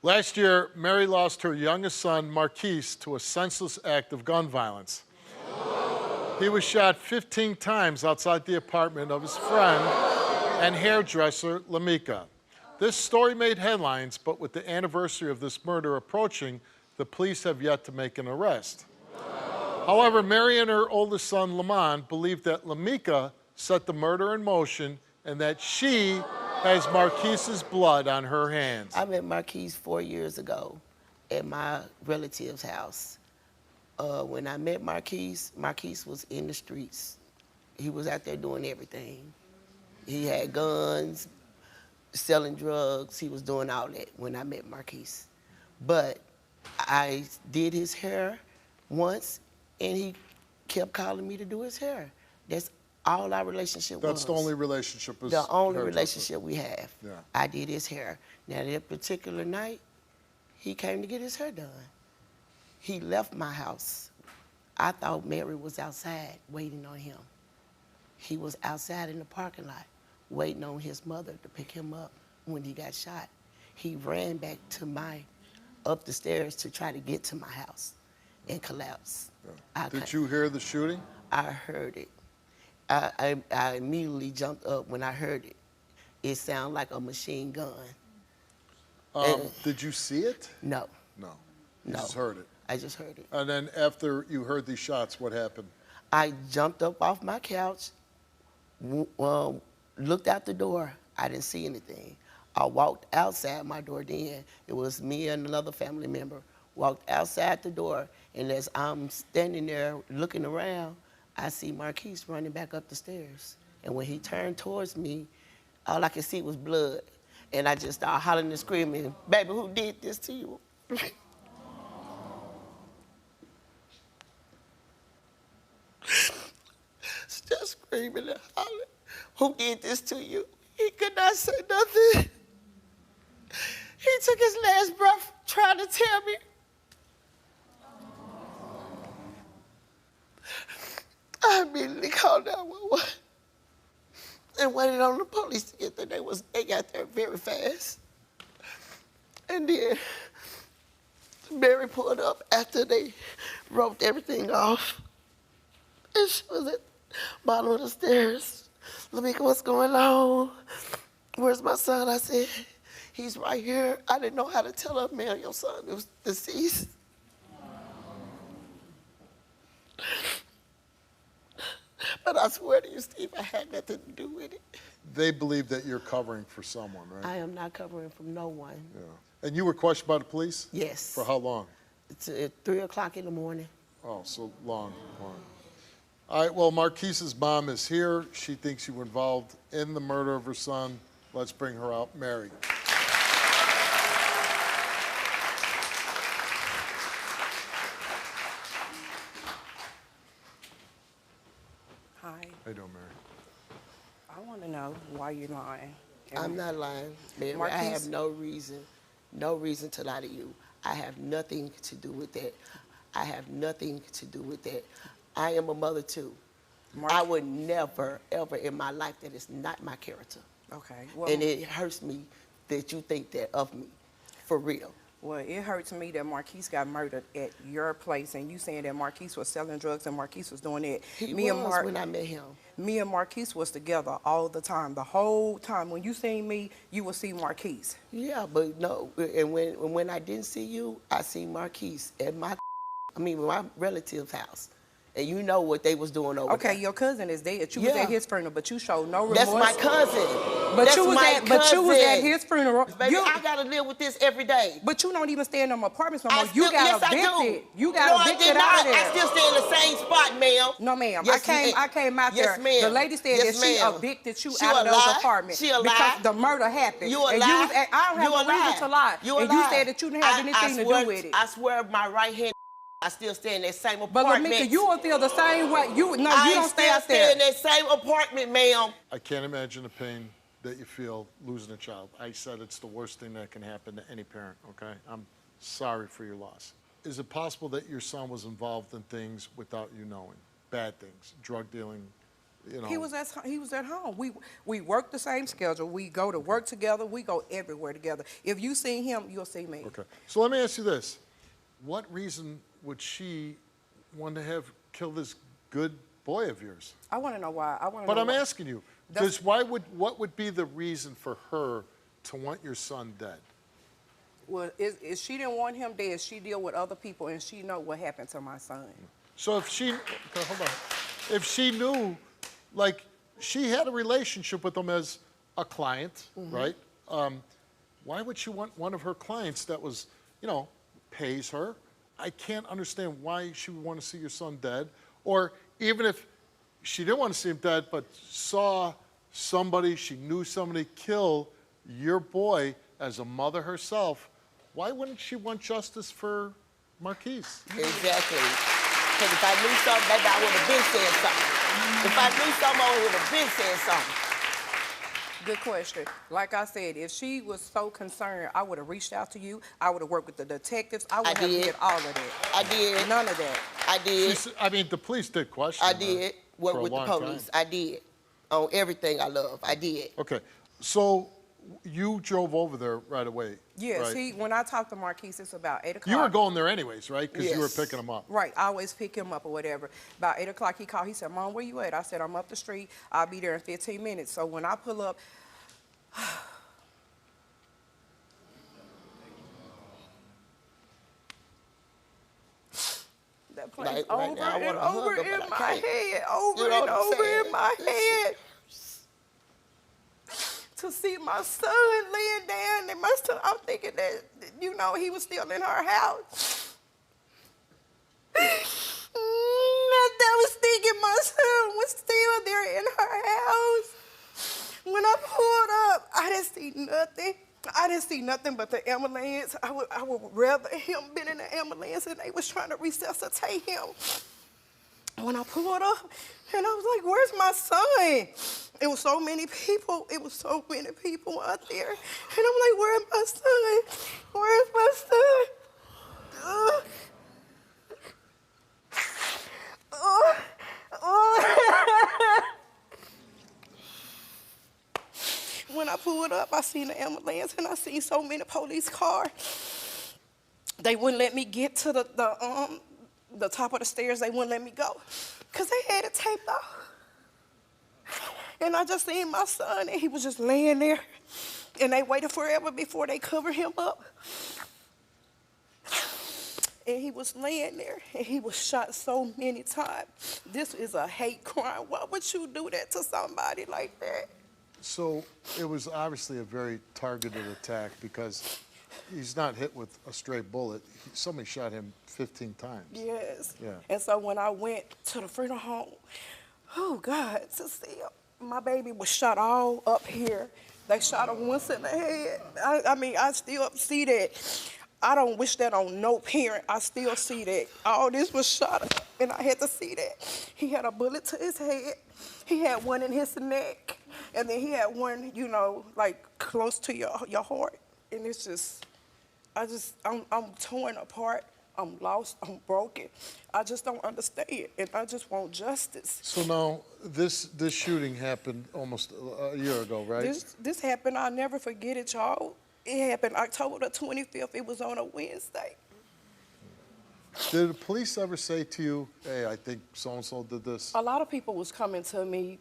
Last year, Mary lost her youngest son, Marquise, to a senseless act of gun violence. He was shot 15 times outside the apartment of his friend and hairdresser, Lameka. This story made headlines, but with the anniversary of this murder approaching, the police have yet to make an arrest. However, Mary and her oldest son, Lamont, believe that Lameka set the murder in motion and that she has Marquise's blood on her hands. I met Marquise 4 years ago at my relative's house. When I met Marquise, Marquise was in the streets. He was out there doing everything. He had guns, selling drugs. He was doing all that when I met Marquise. But I did his hair once, and he kept calling me to do his hair. That's all our relationship was. That's the only relationship. The only relationship we have. Yeah. I did his hair. Now, that particular night, he came to get his hair done. He left my house. I thought Mary was outside waiting on him. He was outside in the parking lot waiting on his mother to pick him up when he got shot. He ran back to up the stairs to try to get to my house and collapsed. Yeah. Did you hear the shooting? I heard it. I immediately jumped up when I heard it. It sounded like a machine gun. Did you see it? No. No. No. You just heard it. I just heard it. And then after you heard these shots, what happened? I jumped up off my couch, looked out the door. I didn't see anything. I walked outside my door then. It was me and another family member. Walked outside the door, and as I'm standing there looking around, I see Marquise running back up the stairs. And when he turned towards me, all I could see was blood. And I just started hollering and screaming, "Baby, who did this to you?" Still screaming and hollering, "Who did this to you?" He could not say nothing. He took his last breath trying to tell me. I immediately called 911 and waited on the police to get there. They got there very fast. And then Mary pulled up after they roped everything off. And she was at the bottom of the stairs. "Lameka, what's going on? Where's my son?" I said, "He's right here." I didn't know how to tell her, "Ma'am, your son was deceased." But I swear to you, Steve, I had nothing to do with it. They believe that you're covering for someone, right? I am not covering from no one. Yeah. And you were questioned by the police? Yes. For how long? It's at 3 o'clock in the morning. Oh, so long. All right, well, Marquise's mom is here. She thinks you were involved in the murder of her son. Let's bring her out. Mary. Hi. How you doing, Mary? I want to know why you're lying. I'm not lying, Mary. I Marquise? have no reason to lie to you. I have nothing to do with that. I have nothing to do with that. I am a mother too. I would never, ever in my life, that is not my character. Okay. Well, And it hurts me that you think that of me, for real. well, it hurts me that Marquise got murdered at your place, and you saying that Marquise was selling drugs and Marquise was doing that. He was when I met him. Me and Marquise was together all the time. The whole time. When you seen me, you would see Marquise. Yeah, but no, and when I didn't see you, I seen Marquise at my relative's house. And you know what they was doing over there. Okay, your cousin is dead. You was Yeah. at his funeral, but you showed no remorse. That's my cousin. But you was at his funeral. Baby, I gotta live with this every day. But you don't even stay in them apartments no more. You got yes, evicted. I do. You got evicted out of there. I still stay in the same spot, ma'am. No, ma'am. Yes, I came out yes, there. ma'am. The lady said Yes, that she ma'am. evicted you She out a of those lie. apartments She a because lie. the murder happened. You a and lie. I don't have You a no reason lie. to lie. You a and lie. you said that you didn't have anything to do with it. I swear my right hand, I still stay in that same But apartment. Lameka, you will feel the same way. You don't stay out stay there. in that same apartment, ma'am. I can't imagine the pain that you feel losing a child. I said it's the worst thing that can happen to any parent, okay? I'm sorry for your loss. Is it possible that your son was involved in things without you knowing? Bad things, drug dealing, you know. He was at home. We work the same schedule. We go to work together. We go everywhere together. If you see him, you'll see me. Okay. So let me ask you this. What reason would she want to have killed this good boy of yours? I want to know why. But I'm asking you, because what would be the reason for her to want your son dead? Well, is she didn't want him dead. She deal with other people, and she know what happened to my son. So if she, okay, hold on. If she knew, like, she had a relationship with him as a client, right? Why would she want one of her clients that was, you know, pays her? I can't understand why she would want to see your son dead. Or even if she didn't want to see him dead, but saw somebody, she knew somebody kill your boy as a mother herself, why wouldn't she want justice for Marquise? Exactly. Because if I knew something, maybe I would have been saying something. If I knew something, I would have been saying something. Good question. Like I said, if she was so concerned, I would have reached out to you. I would have worked with the detectives. I would have did all of that. I did. None of that. I did. I mean, the police did question her. I did. Work with the police. I did. On everything I love. I did. Okay. So you drove over there right away. Yes. right? When I talked to Marquise, it's about 8 o'clock. You were going there anyways, right? Because you were Yes. picking him up. Right, I always pick him up or whatever. About 8 o'clock, he called. He said, Mom, where you at? I said, I'm up the street. I'll be there in 15 minutes. So when I pull up, that plays Like, right over now, I and wanna hug over her, but in I my can't. head, over You know and what I'm over saying? in my head. To see my son laying down, and my son, I'm thinking that, you know, he was still in her house. I was thinking my son was still there in her house. When I pulled up, I didn't see nothing. I didn't see nothing but the ambulance. I would rather him been in the ambulance and they was trying to resuscitate him. When I pulled up, and I was like, where's my son? It was so many people. It was so many people out there. And I'm like, where's my son? Where's my son? When I pulled up, I seen the ambulance and I seen so many police cars. They wouldn't let me get to the top of the stairs. They wouldn't let me go because they had it taped off. And I just seen my son and he was just laying there and they waited forever before they covered him up. And he was laying there and he was shot so many times. This is a hate crime. Why would you do that to somebody like that? So it was obviously a very targeted attack because he's not hit with a stray bullet. Somebody shot him 15 times. Yes. Yeah. And so when I went to the freedom home, oh God, to see him, my baby was shot all up here. They shot him once in the head. I mean, I still see that. I don't wish that on no parent. I still see that. All this was shot up, and I had to see that. He had a bullet to his head. He had one in his neck, and then he had one, you know, like close to your heart. And it's just, I'm torn apart. I'm lost. I'm broken. I just don't understand, and I just want justice. So now this shooting happened almost a year ago, right? This happened. I'll never forget it, y'all. It happened October the 25th. It was on a Wednesday. Did the police ever say to you, hey, I think so-and-so did this? A lot of people was coming to me,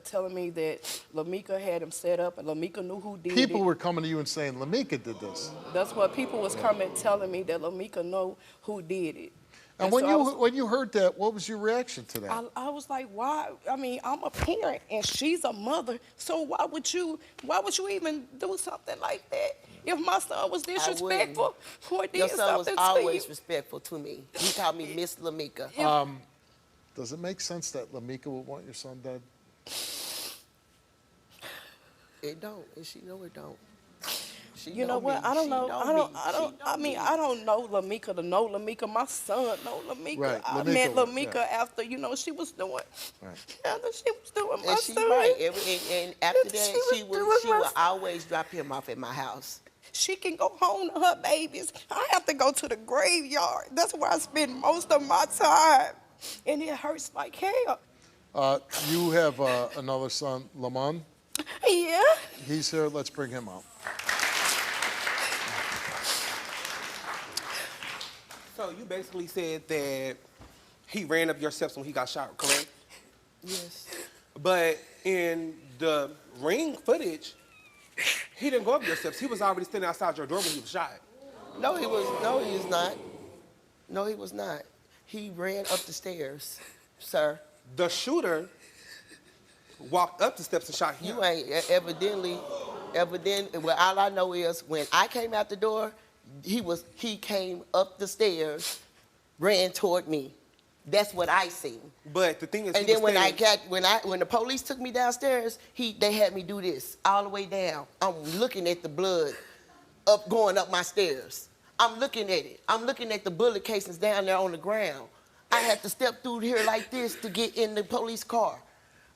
telling me that Lameka had him set up and Lameka knew who did it. People were coming to you and saying, Lameka did this. That's what people was coming telling me, that Lameka know who did it. And when you heard that, what was your reaction to that? I was like, why? I mean, I'm a parent and she's a mother, so why would you even do something like that? If my son was disrespectful or did Your son was something to always you. respectful to me. He called me Miss Lameka. Does it make sense that Lameka would want your son dead? It don't, and she know it don't. She You know what? me. I don't She know. I me. I don't know Lameka to know Lameka. My son know Lameka. Right, I Lameka met would, Lameka yeah. after, you know, she was doing. Right. After she was doing my And she son. right. And after She that, was she doing would my- always drop him off at my house. She can go home to her babies. I have to go to the graveyard. That's where I spend most of my time. And it hurts like hell. You have another son, Lamon. Yeah. He's here. Let's bring him out. So you basically said that he ran up your steps when he got shot, correct? Yes. But in the ring footage, he didn't go up your steps. He was already standing outside your door when he was shot. No, he is not. No, he was not. He ran up the stairs, sir. The shooter walked up the steps and shot him. You ain't evidently, well, all I know is when I came out the door, he came up the stairs, ran toward me. That's what I seen. But the thing is, And then when the police took me downstairs, they had me do this all the way down. I'm looking at the blood going up my stairs. I'm looking at it. I'm looking at the bullet casings down there on the ground. I had to step through here like this to get in the police car.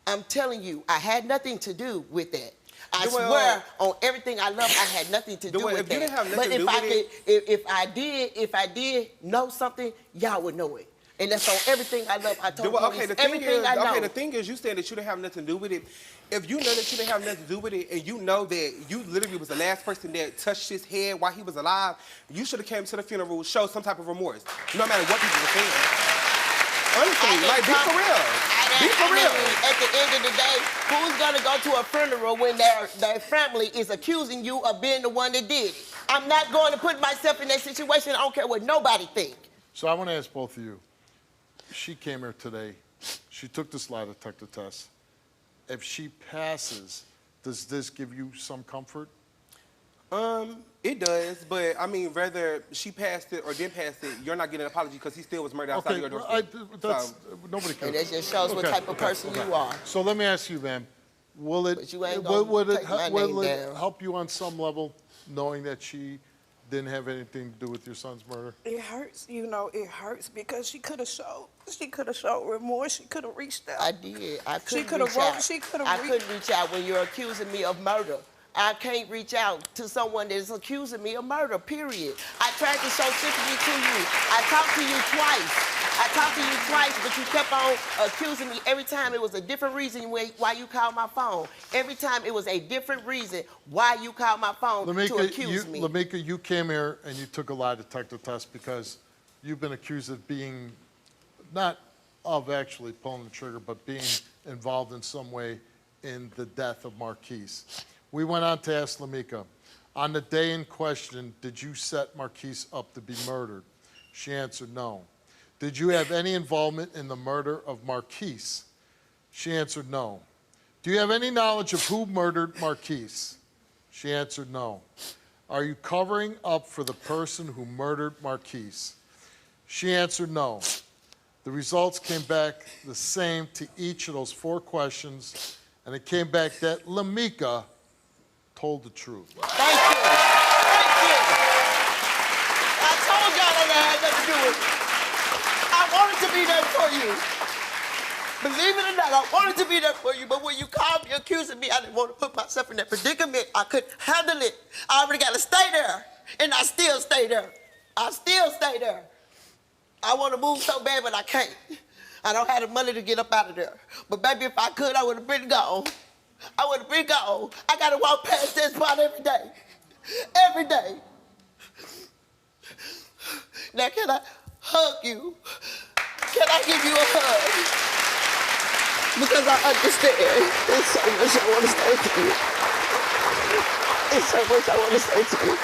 I'm telling you, I had nothing to do with that. I swear on everything I love, I had nothing to do with if you didn't have that. nothing But to do with if I did know something, y'all would know it. And that's on everything I love. I told police everything I know. Okay, the thing is, you saying that you didn't have nothing to do with it. If you know that you didn't have nothing to do with it, and you know that you literally was the last person that touched his head while he was alive, you should have came to the funeral, showed some type of remorse, no matter what people were saying. Honestly, like, be for real. Be for real. At the end of the day, who's gonna go to a funeral when their family is accusing you of being the one that did it? I'm not going to put myself in that situation. I don't care what nobody think. So I want to ask both of you. She came here today. She took this lie detector test. If she passes, does this give you some comfort? It does, but I mean, whether she passed it or didn't pass it, you're not getting an apology because he still was murdered outside your doorstep. Nobody cares. And that just shows what type of person you are. So let me ask you, ma'am, will it help you on some level knowing that she didn't have anything to do with your son's murder? It hurts, it hurts because she could have showed remorse. She could have reached out. I did. I couldn't couldn't reach out when you're accusing me of murder. I can't reach out to someone that is accusing me of murder, period. I tried to show sympathy to you. I talked to you twice, but you kept on accusing me. Every time it was a different reason why you called my phone. Every time it was a different reason why you called my phone to accuse me. Lameka, you came here and you took a lie detector test because you've been accused of being, not of actually pulling the trigger, but being involved in some way in the death of Marquise. We went on to ask Lameka, on the day in question, did you set Marquise up to be murdered? She answered no. Did you have any involvement in the murder of Marquise? She answered no. Do you have any knowledge of who murdered Marquise? She answered no. Are you covering up for the person who murdered Marquise? She answered no. The results came back the same to each of those 4 questions, and it came back that Lameka told the truth. Thank you. Thank you. I told y'all that I had nothing to do with it. I wanted to be there for you. Believe it or not, I wanted to be there for you, but when you called me accusing me, I didn't want to put myself in that predicament. I couldn't handle it. I already got to stay there, and I still stay there. I still stay there. I want to move so bad, but I can't. I don't have the money to get up out of there. But baby, if I could, I would have been gone. I would have been gone. I got to walk past that spot every day. Every day. Now, can I hug you? Can I give you a hug? Because I understand. There's so much I want to say to you. There's so much I want to say to you.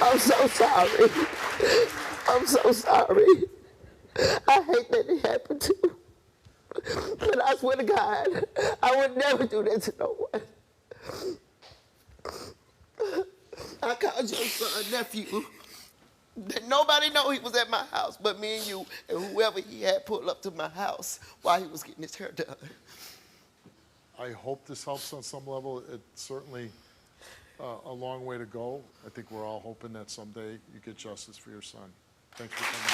I'm so sorry. I'm so sorry. I hate that it happened to you. But I swear to God, I would never do that to no one. I called your son nephew. Nobody know he was at my house but me and you and whoever he had pulled up to my house while he was getting his hair done. I hope this helps on some level. It's certainly a long way to go. I think we're all hoping that someday you get justice for your son. Thanks for coming on.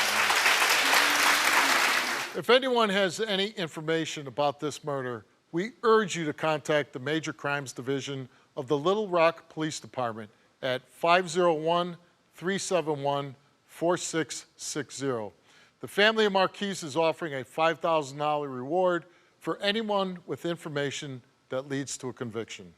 If anyone has any information about this murder, we urge you to contact the Major Crimes Division of the Little Rock Police Department at 501-371-4660. The family of Marquise is offering a $5,000 reward for anyone with information that leads to a conviction.